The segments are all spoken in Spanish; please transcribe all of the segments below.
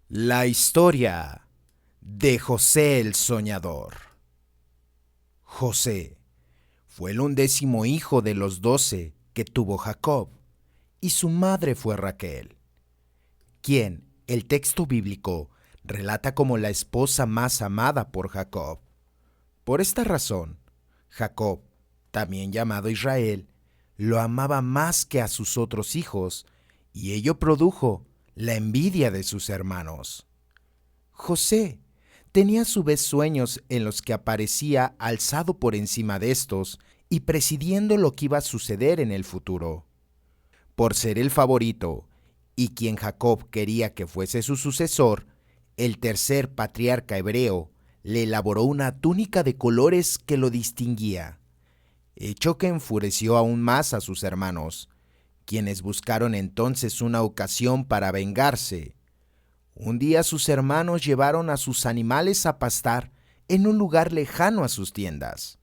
La historia de José el Soñador. José fue el 11º hijo de los 12 que tuvo Jacob, y su madre fue Raquel, quien el texto bíblico relata como la esposa más amada por Jacob. Por esta razón, Jacob, también llamado Israel, lo amaba más que a sus otros hijos, y ello produjo la envidia de sus hermanos. José tenía a su vez sueños en los que aparecía alzado por encima de estos y presidiendo lo que iba a suceder en el futuro. Por ser el favorito y quien Jacob quería que fuese su sucesor, el tercer patriarca hebreo le elaboró una túnica de colores que lo distinguía, hecho que enfureció aún más a sus hermanos, quienes buscaron entonces una ocasión para vengarse. Un día sus hermanos llevaron a sus animales a pastar en un lugar lejano a sus tiendas.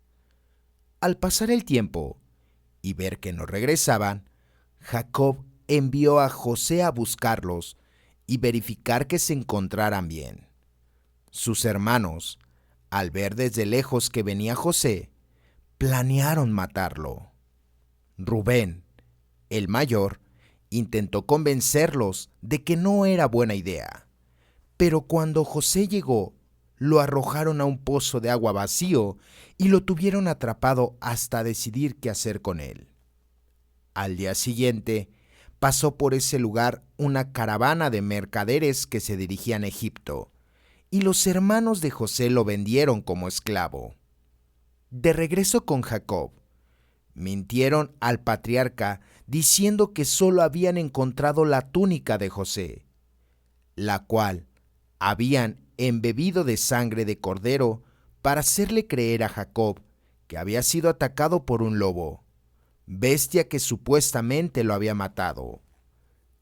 Al pasar el tiempo y ver que no regresaban, Jacob envió a José a buscarlos y verificar que se encontraran bien. Sus hermanos, al ver desde lejos que venía José, planearon matarlo. Rubén, el mayor, intentó convencerlos de que no era buena idea, pero cuando José llegó, lo arrojaron a un pozo de agua vacío y lo tuvieron atrapado hasta decidir qué hacer con él. Al día siguiente, pasó por ese lugar una caravana de mercaderes que se dirigían a Egipto, y los hermanos de José lo vendieron como esclavo. De regreso con Jacob, mintieron al patriarca diciendo que solo habían encontrado la túnica de José, la cual habían embebido de sangre de cordero para hacerle creer a Jacob que había sido atacado por un lobo, bestia que supuestamente lo había matado.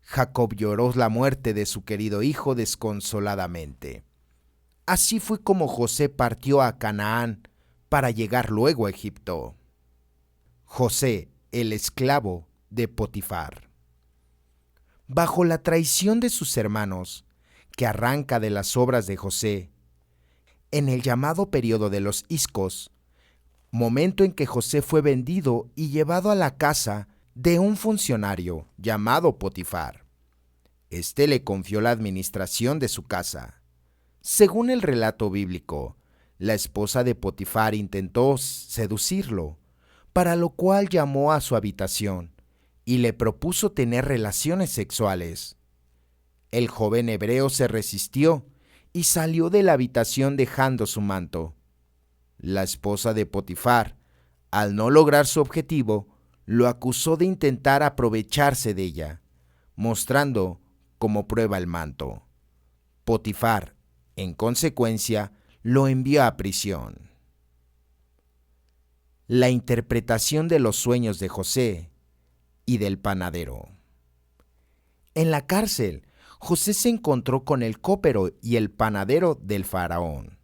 Jacob lloró la muerte de su querido hijo desconsoladamente. Así fue como José partió a Canaán para llegar luego a Egipto. José, el esclavo de Potifar. Bajo la traición de sus hermanos, que arranca de las obras de José, en el llamado período de los Hicsos, momento en que José fue vendido y llevado a la casa de un funcionario llamado Potifar. Este le confió la administración de su casa. Según el relato bíblico, la esposa de Potifar intentó seducirlo, para lo cual llamó a su habitación y le propuso tener relaciones sexuales. El joven hebreo se resistió y salió de la habitación dejando su manto. La esposa de Potifar, al no lograr su objetivo, lo acusó de intentar aprovecharse de ella, mostrando como prueba el manto. Potifar, en consecuencia, lo envió a prisión. La interpretación de los sueños de José y del panadero. En la cárcel, José se encontró con el copero y el panadero del faraón.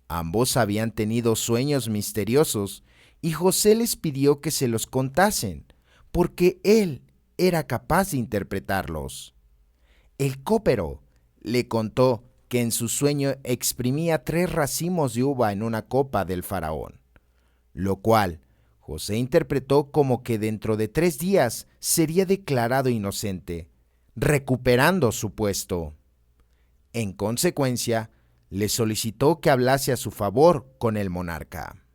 Ambos habían tenido sueños misteriosos y José les pidió que se los contasen, porque él era capaz de interpretarlos. El copero le contó que en su sueño exprimía 3 racimos de uva en una copa del faraón, lo cual José interpretó como que dentro de 3 días sería declarado inocente, recuperando su puesto. En consecuencia, le solicitó que hablase a su favor con el monarca.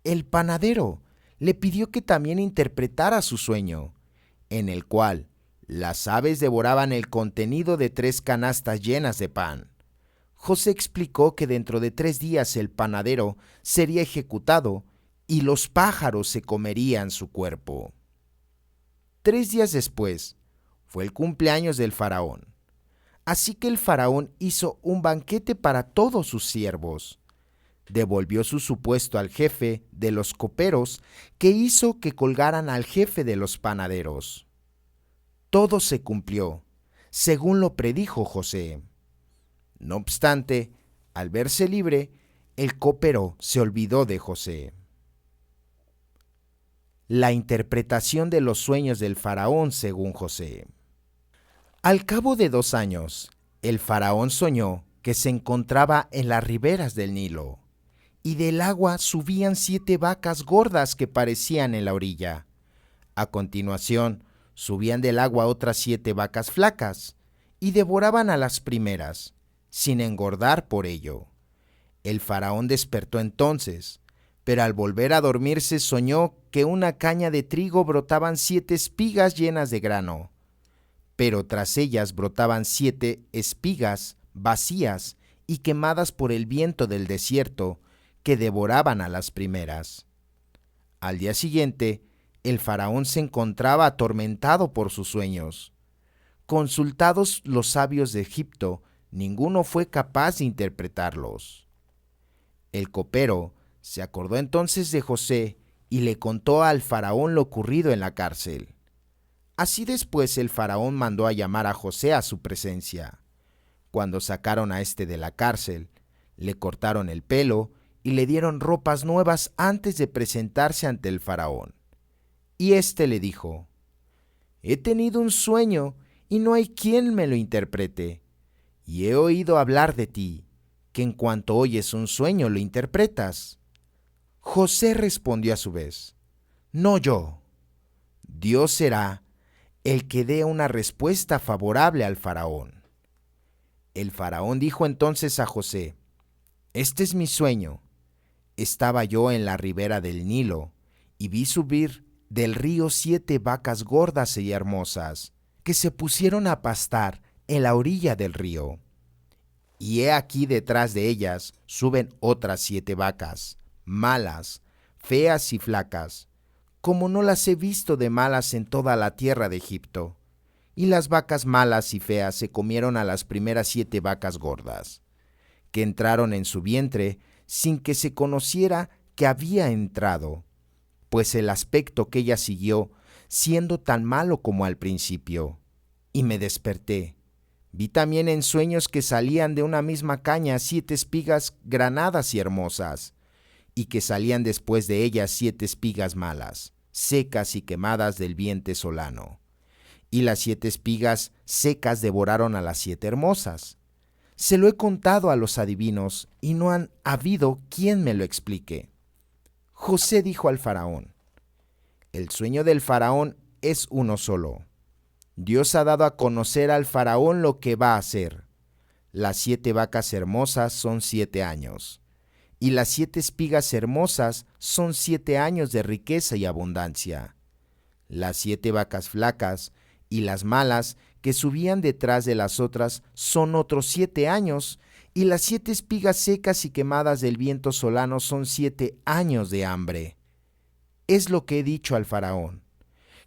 El panadero le pidió que también interpretara su sueño, en el cual las aves devoraban el contenido de 3 canastas llenas de pan. José explicó que dentro de 3 días el panadero sería ejecutado y los pájaros se comerían su cuerpo. 3 días después fue el cumpleaños del faraón. Así que el faraón hizo un banquete para todos sus siervos. Devolvió su supuesto al jefe de los coperos, que hizo que colgaran al jefe de los panaderos. Todo se cumplió, según lo predijo José. No obstante, al verse libre, el copero se olvidó de José. La interpretación de los sueños del faraón según José. Al cabo de 2 años, El faraón soñó que se encontraba en las riberas del Nilo, y del agua subían 7 vacas gordas que parecían en la orilla. A continuación, subían del agua otras 7 vacas flacas, y devoraban a las primeras, sin engordar por ello. El faraón despertó entonces, pero al volver a dormirse soñó que una caña de trigo brotaban 7 espigas llenas de grano, pero tras ellas brotaban 7 espigas vacías y quemadas por el viento del desierto, que devoraban a las primeras. Al día siguiente, el faraón se encontraba atormentado por sus sueños. Consultados los sabios de Egipto, ninguno fue capaz de interpretarlos. El copero se acordó entonces de José y le contó al faraón lo ocurrido en la cárcel. Así después el faraón mandó a llamar a José a su presencia. Cuando sacaron a éste de la cárcel, le cortaron el pelo y le dieron ropas nuevas antes de presentarse ante el faraón. Y éste le dijo: «He tenido un sueño y no hay quien me lo interprete. Y he oído hablar de ti, que en cuanto oyes un sueño lo interpretas». José respondió a su vez: «No yo. Dios será el que dé una respuesta favorable al faraón». El faraón dijo entonces a José: «Este es mi sueño. Estaba yo en la ribera del Nilo y vi subir del río 7 vacas gordas y hermosas, que se pusieron a pastar en la orilla del río. Y he aquí detrás de ellas suben otras 7 vacas, malas, feas y flacas, como no las he visto de malas en toda la tierra de Egipto. Y las vacas malas y feas se comieron a las primeras 7 vacas gordas, que entraron en su vientre sin que se conociera que había entrado, pues el aspecto que ella siguió, siendo tan malo como al principio. Y me desperté. Vi también en sueños que salían de una misma caña 7 espigas granadas y hermosas, y que salían después de ellas 7 espigas malas, secas y quemadas del viento solano. Y las 7 espigas secas devoraron a las 7 hermosas. Se lo he contado a los adivinos, y no han habido quien me lo explique». José dijo al faraón: «El sueño del faraón es uno solo. Dios ha dado a conocer al faraón lo que va a hacer. Las 7 vacas hermosas son 7 años, y las 7 espigas hermosas son 7 años de riqueza y abundancia. Las 7 vacas flacas y las malas que subían detrás de las otras son otros 7 años, y las 7 espigas secas y quemadas del viento solano son 7 años de hambre. Es lo que he dicho al faraón,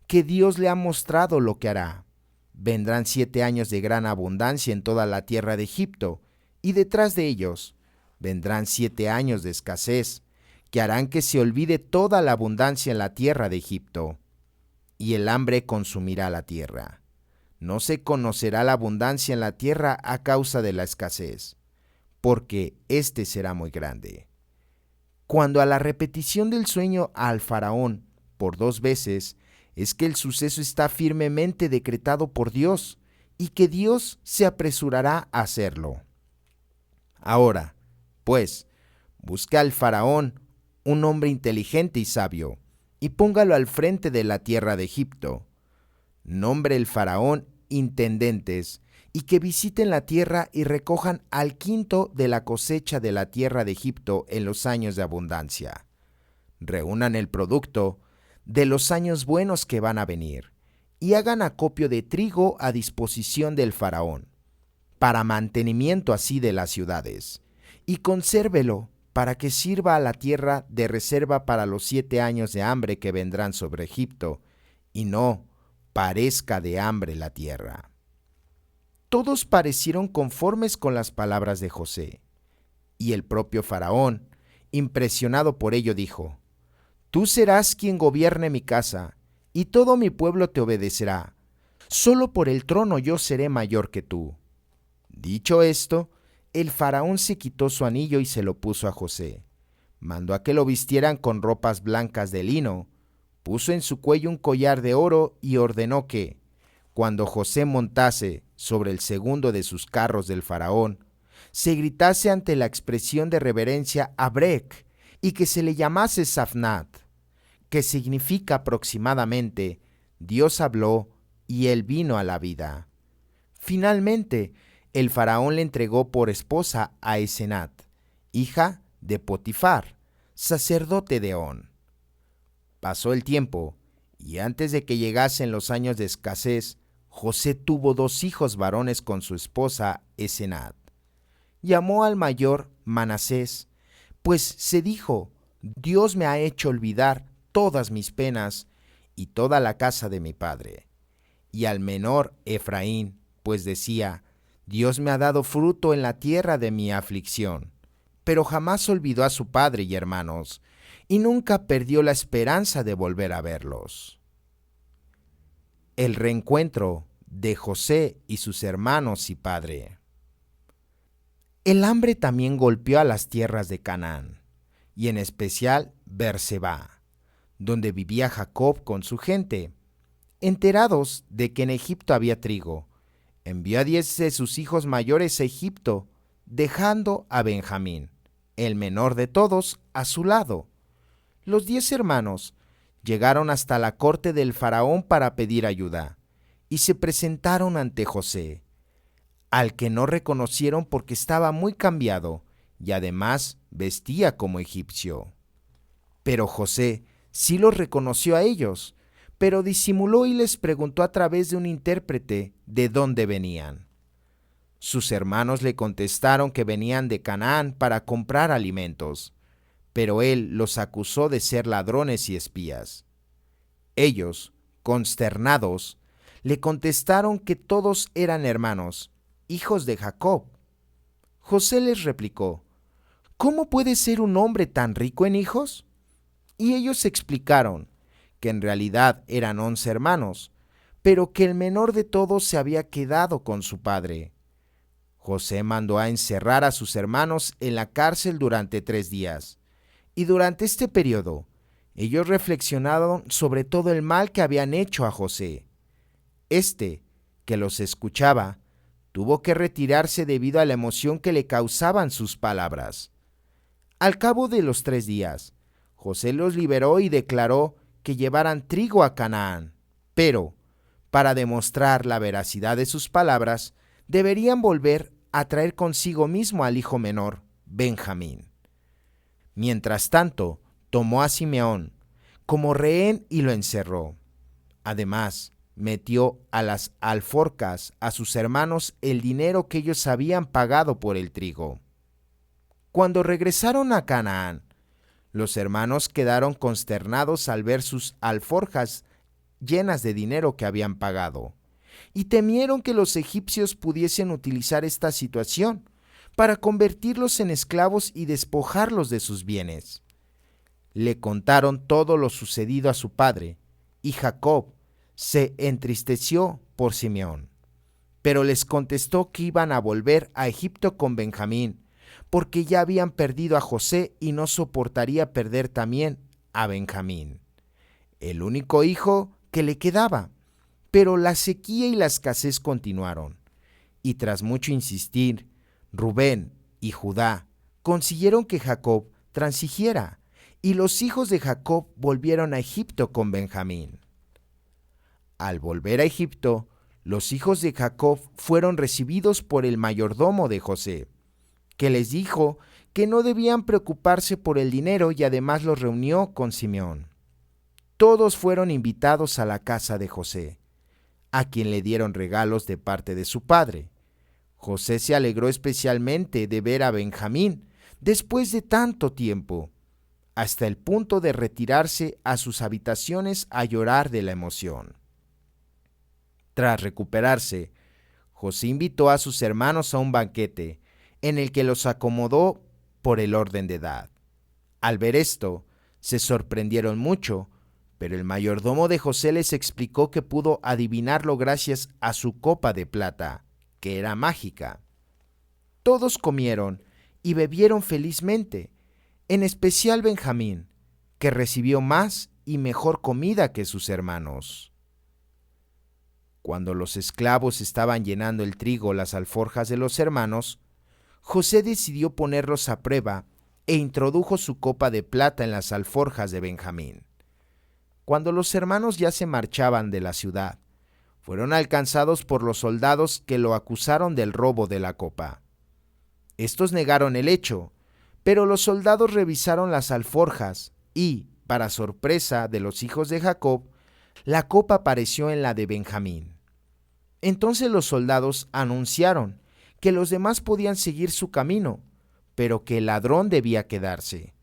que Dios le ha mostrado lo que hará. Vendrán 7 años de gran abundancia en toda la tierra de Egipto, y detrás de ellos vendrán 7 años de escasez, que harán que se olvide toda la abundancia en la tierra de Egipto, y el hambre consumirá la tierra. No se conocerá la abundancia en la tierra a causa de la escasez, porque éste será muy grande». Cuando a la repetición del sueño al faraón por 2 veces, es que el suceso está firmemente decretado por Dios, y que Dios se apresurará a hacerlo. Ahora, pues, busque al faraón un hombre inteligente y sabio, y póngalo al frente de la tierra de Egipto. Nombre el faraón intendentes, y que visiten la tierra y recojan al quinto de la cosecha de la tierra de Egipto en los años de abundancia. Reúnan el producto de los años buenos que van a venir, y hagan acopio de trigo a disposición del faraón, para mantenimiento así de las ciudades, y consérvelo para que sirva a la tierra de reserva para los 7 años de hambre que vendrán sobre Egipto, y no parezca de hambre la tierra. Todos parecieron conformes con las palabras de José, y el propio faraón, impresionado por ello, dijo: «Tú serás quien gobierne mi casa, y todo mi pueblo te obedecerá. Solo por el trono yo seré mayor que tú». Dicho esto, el faraón se quitó su anillo y se lo puso a José. Mandó a que lo vistieran con ropas blancas de lino, puso en su cuello un collar de oro y ordenó que, cuando José montase sobre el segundo de sus carros del faraón, se gritase ante la expresión de reverencia Abrec y que se le llamase Safnat, que significa aproximadamente Dios habló y él vino a la vida. Finalmente, el faraón le entregó por esposa a Esenat, hija de Potifar, sacerdote de On. Pasó el tiempo, y antes de que llegasen los años de escasez, José tuvo 2 hijos varones con su esposa Esenat. Llamó al mayor Manasés, pues se dijo: Dios me ha hecho olvidar todas mis penas y toda la casa de mi padre. Y al menor Efraín, pues decía: Dios me ha dado fruto en la tierra de mi aflicción. Pero jamás olvidó a su padre y hermanos, y nunca perdió la esperanza de volver a verlos. El reencuentro de José y sus hermanos y padre. El hambre también golpeó a las tierras de Canaán, y en especial Berseba, donde vivía Jacob con su gente. Enterados de que en Egipto había trigo, envió a 10 de sus hijos mayores a Egipto, dejando a Benjamín, el menor de todos, a su lado. Los 10 hermanos llegaron hasta la corte del faraón para pedir ayuda, y se presentaron ante José, al que no reconocieron porque estaba muy cambiado y además vestía como egipcio. Pero José sí los reconoció a ellos, pero disimuló y les preguntó a través de un intérprete de dónde venían. Sus hermanos le contestaron que venían de Canaán para comprar alimentos, pero él los acusó de ser ladrones y espías. Ellos, consternados, le contestaron que todos eran hermanos, hijos de Jacob. José les replicó: ¿Cómo puede ser un hombre tan rico en hijos? Y ellos explicaron que en realidad eran 11 hermanos, pero que el menor de todos se había quedado con su padre. José mandó a encerrar a sus hermanos en la cárcel durante 3 días, y durante este periodo ellos reflexionaron sobre todo el mal que habían hecho a José. Este, que los escuchaba, tuvo que retirarse debido a la emoción que le causaban sus palabras. Al cabo de los 3 días, José los liberó y declaró que llevaran trigo a Canaán, pero, para demostrar la veracidad de sus palabras, deberían volver a traer consigo mismo al hijo menor, Benjamín. Mientras tanto, tomó a Simeón como rehén y lo encerró. Además, metió a las alforcas a sus hermanos el dinero que ellos habían pagado por el trigo. Cuando regresaron a Canaán, los hermanos quedaron consternados al ver sus alforjas llenas de dinero que habían pagado, y temieron que los egipcios pudiesen utilizar esta situación para convertirlos en esclavos y despojarlos de sus bienes. Le contaron todo lo sucedido a su padre, y Jacob se entristeció por Simeón, pero les contestó que iban a volver a Egipto con Benjamín, porque ya habían perdido a José y no soportaría perder también a Benjamín, el único hijo que le quedaba. Pero la sequía y la escasez continuaron, y tras mucho insistir, Rubén y Judá consiguieron que Jacob transigiera, y los hijos de Jacob volvieron a Egipto con Benjamín. Al volver a Egipto, los hijos de Jacob fueron recibidos por el mayordomo de José, que les dijo que no debían preocuparse por el dinero y además los reunió con Simeón. Todos fueron invitados a la casa de José, a quien le dieron regalos de parte de su padre. José se alegró especialmente de ver a Benjamín después de tanto tiempo, hasta el punto de retirarse a sus habitaciones a llorar de la emoción. Tras recuperarse, José invitó a sus hermanos a un banquete, en el que los acomodó por el orden de edad. Al ver esto, se sorprendieron mucho, pero el mayordomo de José les explicó que pudo adivinarlo gracias a su copa de plata, que era mágica. Todos comieron y bebieron felizmente, en especial Benjamín, que recibió más y mejor comida que sus hermanos. Cuando los esclavos estaban llenando el trigo las alforjas de los hermanos, José decidió ponerlos a prueba e introdujo su copa de plata en las alforjas de Benjamín. Cuando los hermanos ya se marchaban de la ciudad, fueron alcanzados por los soldados que lo acusaron del robo de la copa. Estos negaron el hecho, pero los soldados revisaron las alforjas y, para sorpresa de los hijos de Jacob, la copa apareció en la de Benjamín. Entonces los soldados anunciaron que los demás podían seguir su camino, pero que el ladrón debía quedarse.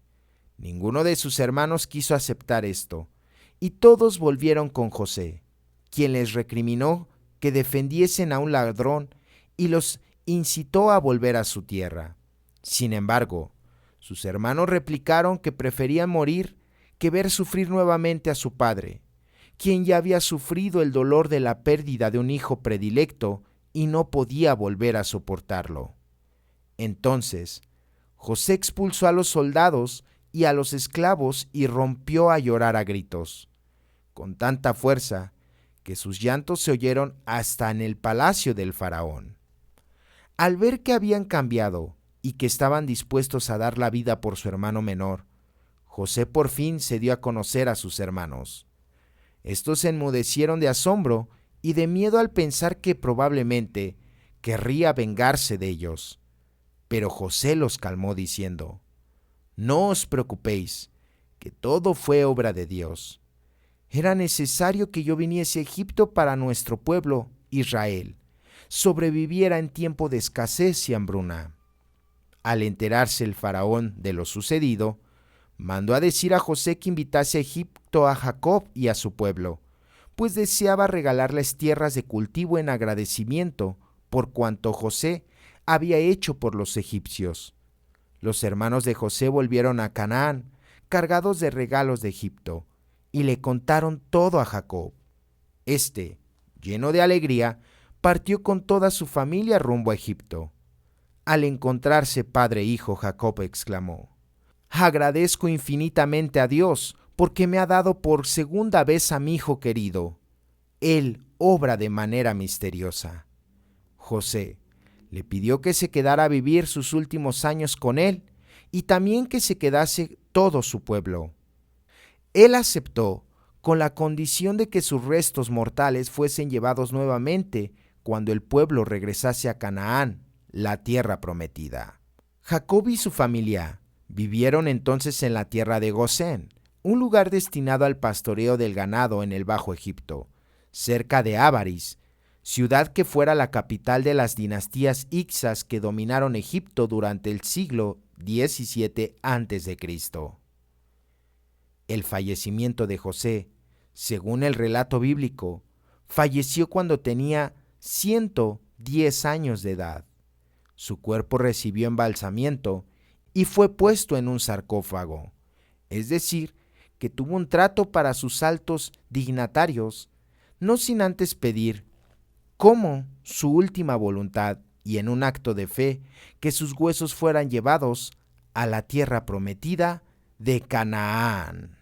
Ninguno de sus hermanos quiso aceptar esto, y todos volvieron con José, quien les recriminó que defendiesen a un ladrón y los incitó a volver a su tierra. Sin embargo, sus hermanos replicaron que preferían morir que ver sufrir nuevamente a su padre, quien ya había sufrido el dolor de la pérdida de un hijo predilecto y no podía volver a soportarlo. Entonces, José expulsó a los soldados y a los esclavos y rompió a llorar a gritos, con tanta fuerza que sus llantos se oyeron hasta en el palacio del faraón. Al ver que habían cambiado y que estaban dispuestos a dar la vida por su hermano menor, José por fin se dio a conocer a sus hermanos. Estos se enmudecieron de asombro y de miedo al pensar que probablemente querría vengarse de ellos. Pero José los calmó diciendo: «No os preocupéis, que todo fue obra de Dios. Era necesario que yo viniese a Egipto para nuestro pueblo, Israel, sobreviviera en tiempo de escasez y hambruna». Al enterarse el faraón de lo sucedido, mandó a decir a José que invitase a Egipto a Jacob y a su pueblo, pues deseaba regalarles tierras de cultivo en agradecimiento por cuanto José había hecho por los egipcios. Los hermanos de José volvieron a Canaán, cargados de regalos de Egipto, y le contaron todo a Jacob. Este, lleno de alegría, partió con toda su familia rumbo a Egipto. Al encontrarse padre e hijo, Jacob exclamó: «Agradezco infinitamente a Dios, porque me ha dado por segunda vez a mi hijo querido. Él obra de manera misteriosa». José le pidió que se quedara a vivir sus últimos años con él y también que se quedase todo su pueblo. Él aceptó, con la condición de que sus restos mortales fuesen llevados nuevamente cuando el pueblo regresase a Canaán, la tierra prometida. Jacob y su familia vivieron entonces en la tierra de Gosén, un lugar destinado al pastoreo del ganado en el Bajo Egipto, cerca de Ábaris, ciudad que fuera la capital de las dinastías hicas que dominaron Egipto durante el siglo XVII a.C. El fallecimiento de José, según el relato bíblico, falleció cuando tenía 110 años de edad. Su cuerpo recibió embalsamiento y fue puesto en un sarcófago, es decir, que tuvo un trato para sus altos dignatarios, no sin antes pedir, como su última voluntad y en un acto de fe, que sus huesos fueran llevados a la tierra prometida de Canaán.